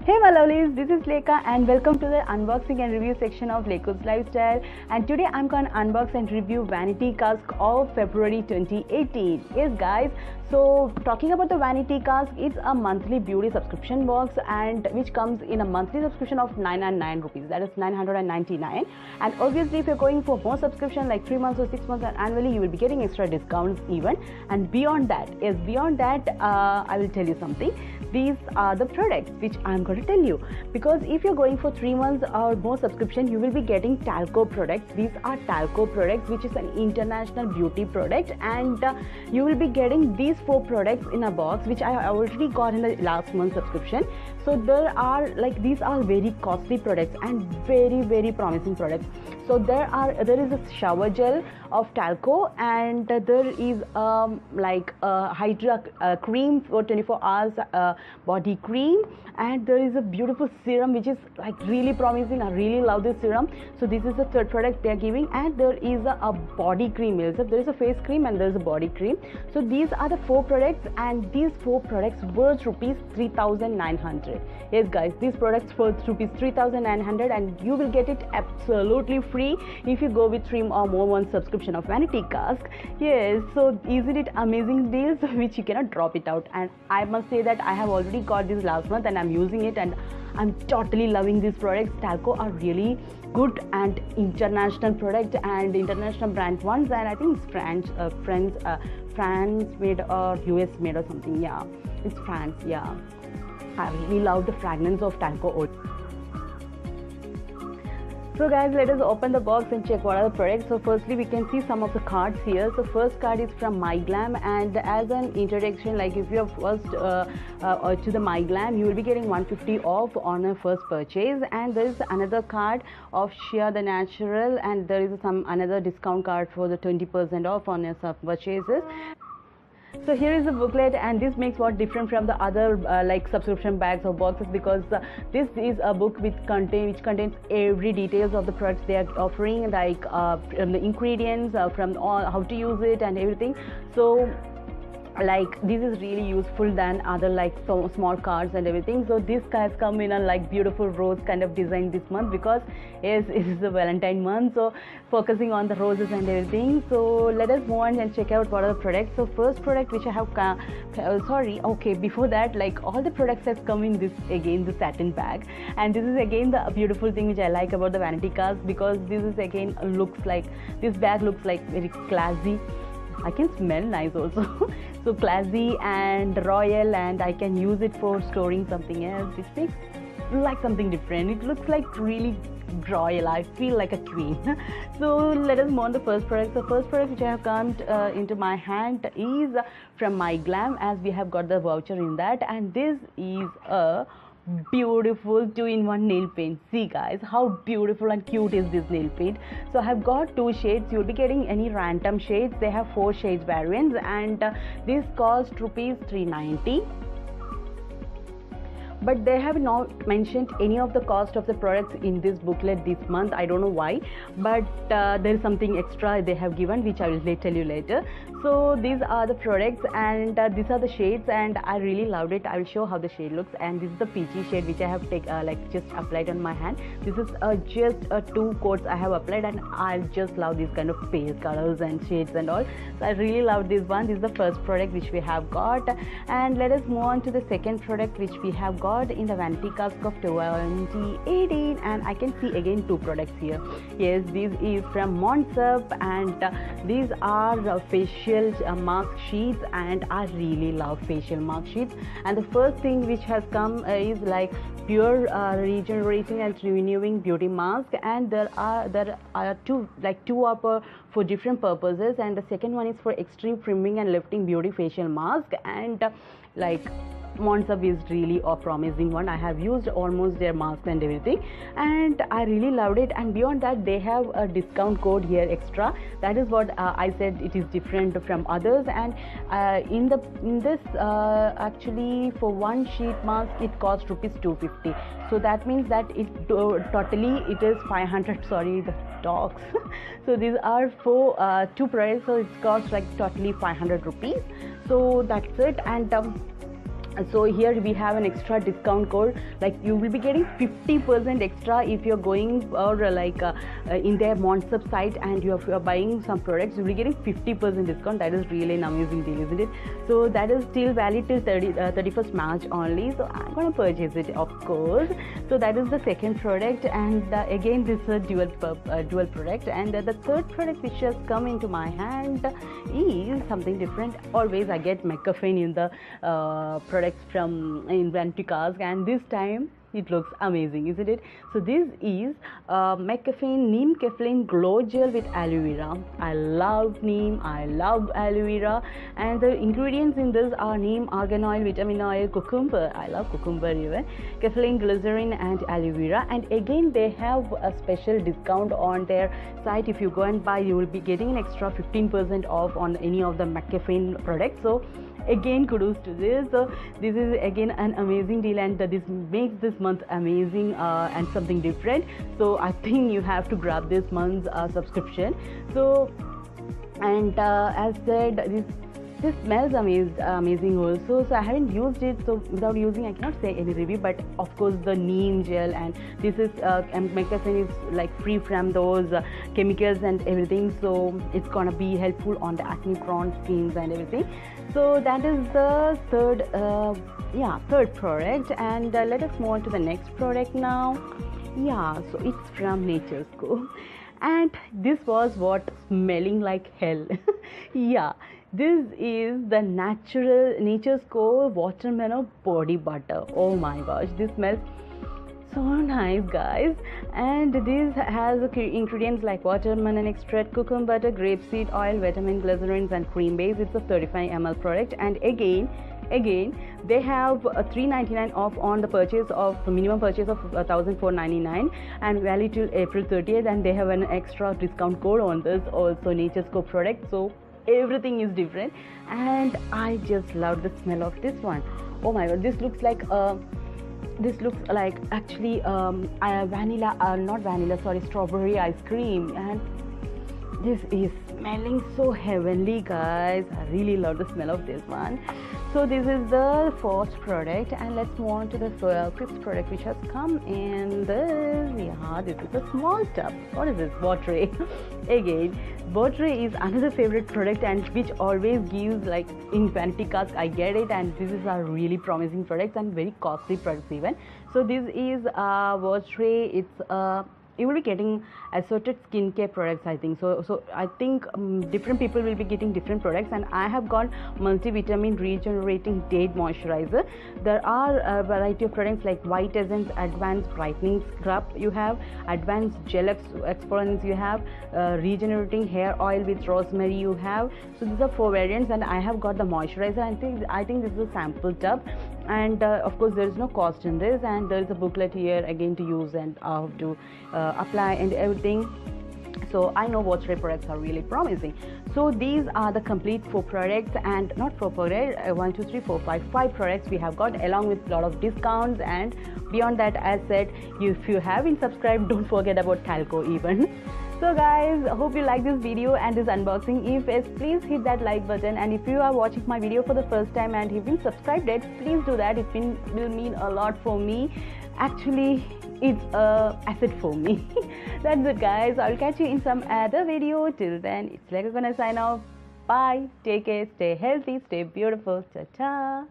Hey my lovelies, this is Lekha and welcome to the unboxing and review section of Lekha's Lifestyle. And today I'm going to unbox and review Vanity cask of February 2018. Yes guys, so talking about the Vanity cask, it's a monthly beauty subscription box and which comes in a monthly subscription of 999 rupees, that is 999. And obviously if you're going for more subscription like 3 months or 6 months and annually, you will be getting extra discounts even. And beyond that, I will tell you something. These are the products which I'm going to tell you, because if you're going for 3 months or more subscription, you will be getting Thalgo products. These are Thalgo products, which is an international beauty product, and you will be getting these 4 products in a box, which I already got in the last month subscription. So these are very costly products and very promising products. So there is a shower gel of Thalgo, and there is a Hydra cream for 24 hours body cream, and there is a beautiful serum which is like really promising. I really love this serum. So this is the third product they are giving, and there is a body cream also. There is a face cream and there is a body cream. So these are the 4 products, and these 4 products worth rupees 3,900. Yes guys, these products worth rupees 3,900, and you will get it absolutely free if you go with 3 or more months subscription of Vanity cask. Yes, so isn't it amazing deals which you cannot drop it out? And I must say that I have already got this last month and I'm using it, and I'm totally loving these products. Thalgo are really good and international product and international brand ones, and I think it's France made or US made or something. Yeah, it's France. Yeah, I really love the fragrance of Thalgo oil. So guys, let us open the box and check what are the products. So firstly, we can see some of the cards here. So first card is from MyGlam, and as an introduction, like if you are first to the MyGlam, you will be getting 150 off on a first purchase. And there is another card of Shea the Natural, and there is another discount card for the 20% off on your purchases. So here is the booklet, and this makes what different from the other like subscription bags or boxes, because this is a book which contains every details of the products they are offering, like from the ingredients, from all how to use it and everything. So like this is really useful than other like small cards and everything. So these guys come in a like beautiful rose kind of design this month, because yes, it is the Valentine month, so focusing on the roses and everything. So let us move on and check out what are the products. So first product which I have before that, like all the products have come in this again the satin bag, and this is again the beautiful thing which I like about the Vanity cask, because this is again this bag looks like very classy. I can smell nice also. So classy and royal, and I can use it for storing something else, which makes like something different. It looks like really royal. I feel like a queen. So let us move on to the first product. The first product which I have come into my hand is from MyGlam, as we have got the voucher in that, and this is a beautiful 2-in-1 nail paint. See guys, how beautiful and cute is this nail paint. So I have got 2 shades. You'll be getting any random shades. They have 4 shades variants, and this cost rupees 390. But they have not mentioned any of the cost of the products in this booklet this month. I don't know why, but there is something extra they have given, which I will tell you later. So these are the products, and these are the shades, and I really loved it. I will show how the shade looks, and this is the peachy shade which I have just applied on my hand. This is just 2 coats I have applied, and I just love these kind of pale colors and shades and all. So I really love this one. This is the first product which we have got, and let us move on to the second product which we have got in the Vanity cask of 2018, and I can see again 2 products here. Yes, this is from Monsup, and these are facial mask sheets, and I really love facial mask sheets. And the first thing which has come is like pure regenerating and renewing beauty mask, and there are two are for different purposes, and the second one is for extreme firming and lifting beauty facial mask. And like Monsup is really a promising one. I have used almost their masks and everything, and I really loved it. And beyond that, they have a discount code here extra. That is what I said, it is different from others. And in this actually for 1 sheet mask it costs rupees 250. So that means that it totally it is 500. Sorry, the dogs. So these are for 2 products, so it costs like totally 500 rupees. So that's it. And So here we have an extra discount code, like you will be getting 50% extra if you're going or in their Monsup site, and you're buying some products, you'll be getting 50% discount. That is really an amazing deal, isn't it? So that is still valid till 31st March only, so I'm gonna purchase it, of course. So that is the second product, and again this is a dual product. And the third product which has come into my hand is something different. Always I get McCaffeine in the products from in Vanity cask, and this time it looks amazing, isn't it? So this is McCaffeine Neem Caffeine Glow Gel with aloe vera. I love neem, I love aloe vera, and the ingredients in this are neem, argan oil, vitamin oil, cucumber. I love cucumber even. Caffeine, glycerin, and aloe vera. And again, they have a special discount on their site. If you go and buy, you will be getting an extra 15% off on any of the McCaffeine products. So again, kudos to this. So this is again an amazing deal, and this makes this month amazing and something different. So I think you have to grab this month's subscription. So, and as said, this smells amazing also. So I haven't used it, so without using I cannot say any review. But of course the neem gel, and this is McCaffeine is like free from those chemicals and everything, so it's gonna be helpful on the acne prone skins and everything. So that is the third product. And let us move on to the next product now. Yeah, so it's from Nature's Co, and this was what smelling like hell. Yeah, this is the Nature's Co watermelon body butter. Oh my gosh, this smells so nice, guys. And this has ingredients like watermelon extract, cucumber butter, grapeseed oil, vitamin glycerins, and cream base. It's a 35 ml product, and again they have a $3.99 off on the purchase of minimum purchase of $1,499, and valid till April 30th. And they have an extra discount code on this also, Nature's Co product. So everything is different, and I just love the smell of this one. Oh my god, this looks like actually strawberry ice cream, and this is smelling so heavenly, guys. I really love the smell of this one. So this is the fourth product, and let's move on to the fifth product which has come in this. Yeah, this is a small tub. What is this? Water. Again, water is another favorite product, and which always gives, like in Vanity cask I get it, and this is a really promising product and very costly products even. So this is water. It's you will be getting assorted skincare products, I think. So I think different people will be getting different products, and I have got multivitamin regenerating date moisturizer. There are a variety of products like White Essence Advanced Brightening Scrub, you have Advanced Gel Exfoliants, you have regenerating hair oil with rosemary, you have. So these are 4 variants, and I have got the moisturizer. I think this is a sample tub, and of course there is no cost in this, and there is a booklet here again to use and how to apply and everything. So I know water products are really promising. So these are the complete 4 products, and not 4 products, 1 2 3 4 5 products we have got, along with a lot of discounts. And beyond that, as said, if you haven't subscribed, don't forget about Thalgo even. So guys, I hope you like this video and this unboxing. If yes, please hit that like button, and if you are watching my video for the first time and haven't subscribed yet, please do that. It will mean a lot for me. Actually, it's a asset for me. That's it, guys. I'll catch you in some other video. Till then, it's like I'm gonna sign off. Bye, take care, stay healthy, stay beautiful. Ta-ta.